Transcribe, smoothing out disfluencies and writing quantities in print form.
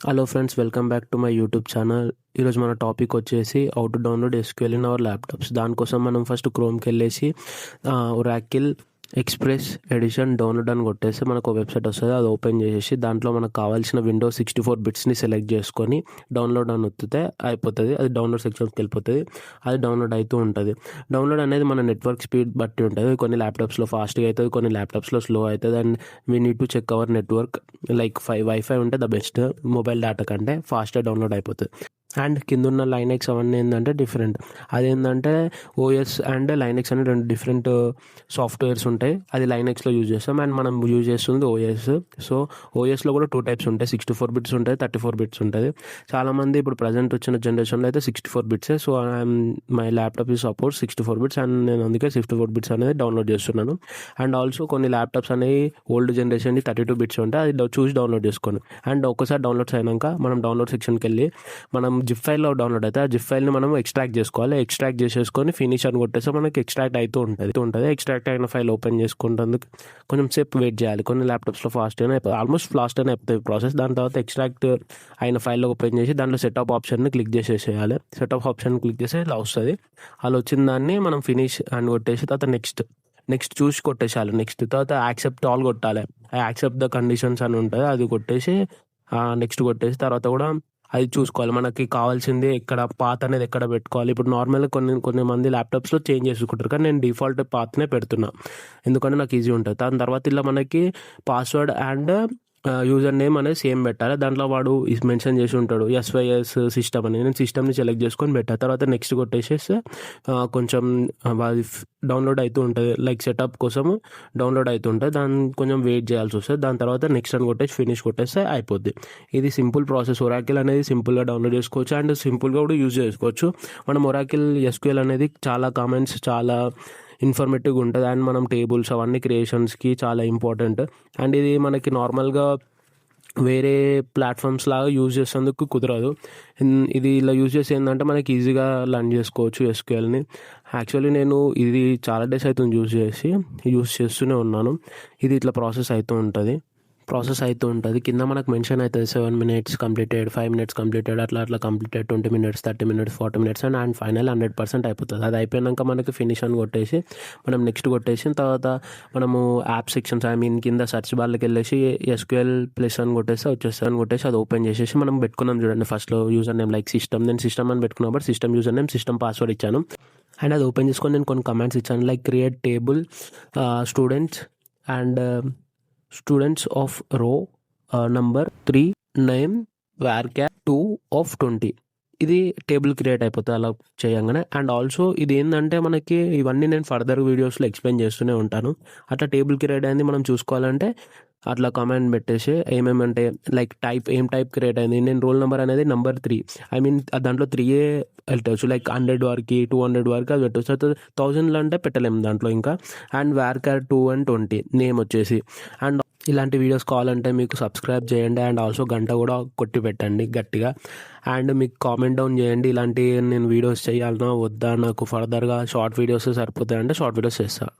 Hello friends, welcome back to my YouTube channel. ఈరోజు మన topic వచ్చేసి how to download SQL in our laptops. దానికోసం మనం first క్రోమ్కి వెళ్ళేసి ఒరాకిల్ ఎక్స్ప్రెస్ ఎడిషన్ డౌన్లోడ్ అని కొట్టేస్తే మనకు ఒక వెబ్సైట్ వస్తుంది. అది ఓపెన్ చేసేసి దాంట్లో మనకు కావాల్సిన విండోస్ 64 బిట్స్ని సెలెక్ట్ చేసుకొని డౌన్లోడ్ అని వత్తితే అయిపోతుంది. అది డౌన్లోడ్ సెక్షన్కి వెళ్ళిపోతుంది. అది డౌన్లోడ్ అవుతూ ఉంటుంది. డౌన్లోడ్ అనేది మన నెట్వర్క్ స్పీడ్ బట్టి ఉంటుంది. కొన్ని ల్యాప్టాప్స్లో ఫాస్ట్గా అవుతుంది, కొన్ని ల్యాప్టాప్స్లో స్లో అవుతుంది. And we need to check our network. Like wifi ఉంటే ద బెస్ట్. మొబైల్ డేటా కంటే ఫాస్ట్గా డౌన్లోడ్ అయిపోతుంది. అండ్ కింద ఉన్న లైనెక్స్ అవన్నీ ఏంటంటే డిఫరెంట్. అదేంటంటే ఓఎస్ అండ్ లైనెక్స్ అనే రెండు డిఫరెంట్ సాఫ్ట్వేర్స్ ఉంటాయి. అది లైనెక్స్లో యూజ్ చేస్తాం అండ్ మనం యూజ్ చేస్తుంది ఓఎస్. సో ఓఎస్లో కూడా 2 టైప్స్ ఉంటాయి, 64 బిట్స్ ఉంటాయి, 34 బిట్స్ ఉంటుంది. చాలామంది ఇప్పుడు ప్రజెంట్ వచ్చిన జనరేషన్లో అయితే 64 బిట్సే. సో మై ల్యాప్టాప్ ఈ సపోర్ట్ 64 బిట్స్ అండ్ నేను అందుకే 64 బిట్స్ అనేది డౌన్లోడ్ చేస్తున్నాను. అండ్ ఆల్సో కొన్ని ల్యాప్టాప్స్ అనేవి ఓల్డ్ జనరేషన్కి 32 బిట్స్ ఉంటాయి. అది చూసి డౌన్లోడ్ చేసుకోండి. అండ్ ఒక్కసారి డౌన్లోడ్స్ అయినాక మనం డౌన్లోడ్ సెక్షన్కి వెళ్ళి మనం జిప్ ఫైల్లో డౌన్లోడ్ అయితే ఆ జిప్ ఫైల్ని మనం ఎక్స్ట్రాక్ట్ చేసుకోవాలి. ఎక్స్ట్రాక్ట్ చేసేసుకొని ఫినిష్ అని కొట్టేస్తే మనకి ఎక్స్ట్రాక్ట్ అవుతూ ఉంటుంది. ఎక్స్ట్రాక్ట్ అయిన ఫైల్ ఓపెన్ చేసుకుంటేందుకు కొంచెం సేపు వెయిట్ చేయాలి. కొన్ని ల్యాప్టాప్స్లో ఫాస్ట్ అయినా ఆల్మోస్ట్ ఫాస్ట్ అయినా అయిపోతుంది ప్రాసెస్. దాని తర్వాత ఎక్స్ట్రాక్ట్ అయిన ఫైల్లో ఓపెన్ చేసి దాంట్లో సెటప్ ఆప్షన్ని క్లిక్ చేసేసేయాలి. సెటప్ ఆప్షన్ క్లిక్ చేసి ఇలా వస్తుంది. అలా వచ్చిన దాన్ని మనం ఫినిష్ అని కొట్టేసి తర్వాత నెక్స్ట్ చూసి కొట్టేసేయాలి. నెక్స్ట్ తర్వాత యాక్సెప్ట్ ఆల్ కొట్టాలి. యాక్సెప్ట్ ద కండిషన్స్ అని ఉంటుంది, అది కొట్టేసి నెక్స్ట్ కొట్టేసి తర్వాత కూడా అది చూసుకోవాలి. మనకి కావాల్సింది ఎక్కడ పాత్ అనేది ఎక్కడ పెట్టుకోవాలి. ఇప్పుడు నార్మల్గా కొన్ని మంది ల్యాప్టాప్స్లో చేంజ్ చేసుకుంటారు, కానీ నేను డిఫాల్ట్ పాత్నే పెడుతున్నా ఎందుకంటే నాకు ఈజీ ఉంటుంది. దాని తర్వాత ఇలా మనకి పాస్వర్డ్ అండ్ యూజర్ నేమ్ అనేది సేమ్ పెట్టాలి. దాంట్లో వాడు మెన్షన్ చేసి ఉంటాడు ఎస్వైఎస్ సిస్టమ్ అని. నేను సిస్టమ్ని సెలెక్ట్ చేసుకొని పెట్టా. తర్వాత నెక్స్ట్ కొట్టేసేస్తే కొంచెం అది డౌన్లోడ్ అవుతూ ఉంటుంది. లైక్ సెటప్ కోసం డౌన్లోడ్ అవుతూ ఉంటుంది. దాన్ని కొంచెం వెయిట్ చేయాల్సి వస్తుంది. దాని తర్వాత నెక్స్ట్ అని కొట్టేసి ఫినిష్ కొట్టేస్తే అయిపోద్ది. ఇది సింపుల్ ప్రాసెస్. ఒరాకిల్ అనేది సింపుల్గా డౌన్లోడ్ చేసుకోవచ్చు అండ్ సింపుల్గా కూడా యూజ్ చేసుకోవచ్చు. మనం ఒరాకిల్ ఎస్క్యూఎల్ అనేది చాలా కామెంట్స్ చాలా ఇన్ఫర్మేటివ్గా ఉంటుంది అండ్ మనం టేబుల్స్ అవన్నీ క్రియేషన్స్కి చాలా ఇంపార్టెంట్. అండ్ ఇది మనకి నార్మల్గా వేరే ప్లాట్ఫామ్స్ లాగా యూజ్ చేసేందుకు కుదరదు. ఇది ఇలా యూజ్ చేసి ఏంటంటే మనకి ఈజీగా లర్న్ చేసుకోవచ్చు ఎస్క్యూఎల్ని. యాక్చువల్లీ నేను ఇది చాలా డేస్ అవుతుంది యూజ్ చేస్తూనే ఉన్నాను. ఇది ఇట్లా ప్రాసెస్ అవుతూ ఉంటుంది. కింద మనకు మెన్షన్ అవుతుంది 7 minutes కంప్లీటెడ్, 5 minutes కంప్లీటెడ్, అట్లా completed 20 minutes, 30 minutes, 40 minutes and final 100% అయిపోతుంది. అది అయిపోయాక మనకి ఫినిష్ అని కొట్టేసి మనం నెక్స్ట్ కొట్టేసిన తర్వాత మనము యాప్ సెక్షన్స్ కింద సెర్చ్ బార్లోకి వెళ్ళేసి ఎస్క్యూఎల్ ప్లస్ అని కొట్టేసి అది ఓపెన్ చేసేసి మనం పెట్టుకున్నాం చూడండి. ఫస్ట్లో యూజర్ నేమ్ లైక్ సిస్టమ్, నేను సిస్టమ్ అని పెట్టుకున్నప్పుడు system user name, system password ఇచ్చాను. అండ్ అది ఓపెన్ చేసుకొని నేను కొన్ని కమాండ్స్ ఇచ్చాను like create table students of రో నంబర్ 3 నేమ్ varchar 2 of 20. ఇది టేబుల్ క్రియేట్ అయిపోతుంది అలా చేయగానే. అండ్ ఆల్సో ఇది ఏంటంటే మనకి ఇవన్నీ నేను ఫర్దర్ వీడియోస్లో ఎక్స్ప్లెయిన్ చేస్తూనే ఉంటాను. అట్లా టేబుల్ క్రియేట్ అయింది మనం చూసుకోవాలంటే అట్లా కమాండ్ పెట్టేసి ఏమేమంటే లైక్ ఏం టైప్ క్రియేట్ అయింది. నేను రోల్ నెంబర్ అనేది నెంబర్ 3, దాంట్లో 3 పెట్టవచ్చు. లైక్ 100 వరకు 200 వరకు అది పెట్టవచ్చు. 1000 అంటే పెట్టలేము దాంట్లో ఇంకా. అండ్ varchar 2 and 20 నేమ్ వచ్చేసి. అండ్ ఇలాంటి వీడియోస్ కావాలంటే మీకు సబ్స్క్రైబ్ చేయండి అండ్ ఆల్సో గంట కూడా కొట్టి పెట్టండి గట్టిగా. అండ్ మీకు కామెంట్ డౌన్ చేయండి ఇలాంటి నేను వీడియోస్ చేయాలన్నా వద్దా, నాకు ఫర్దర్గా షార్ట్ వీడియోస్ సరిపోతాయంటే షార్ట్ వీడియోస్ చేస్తాను.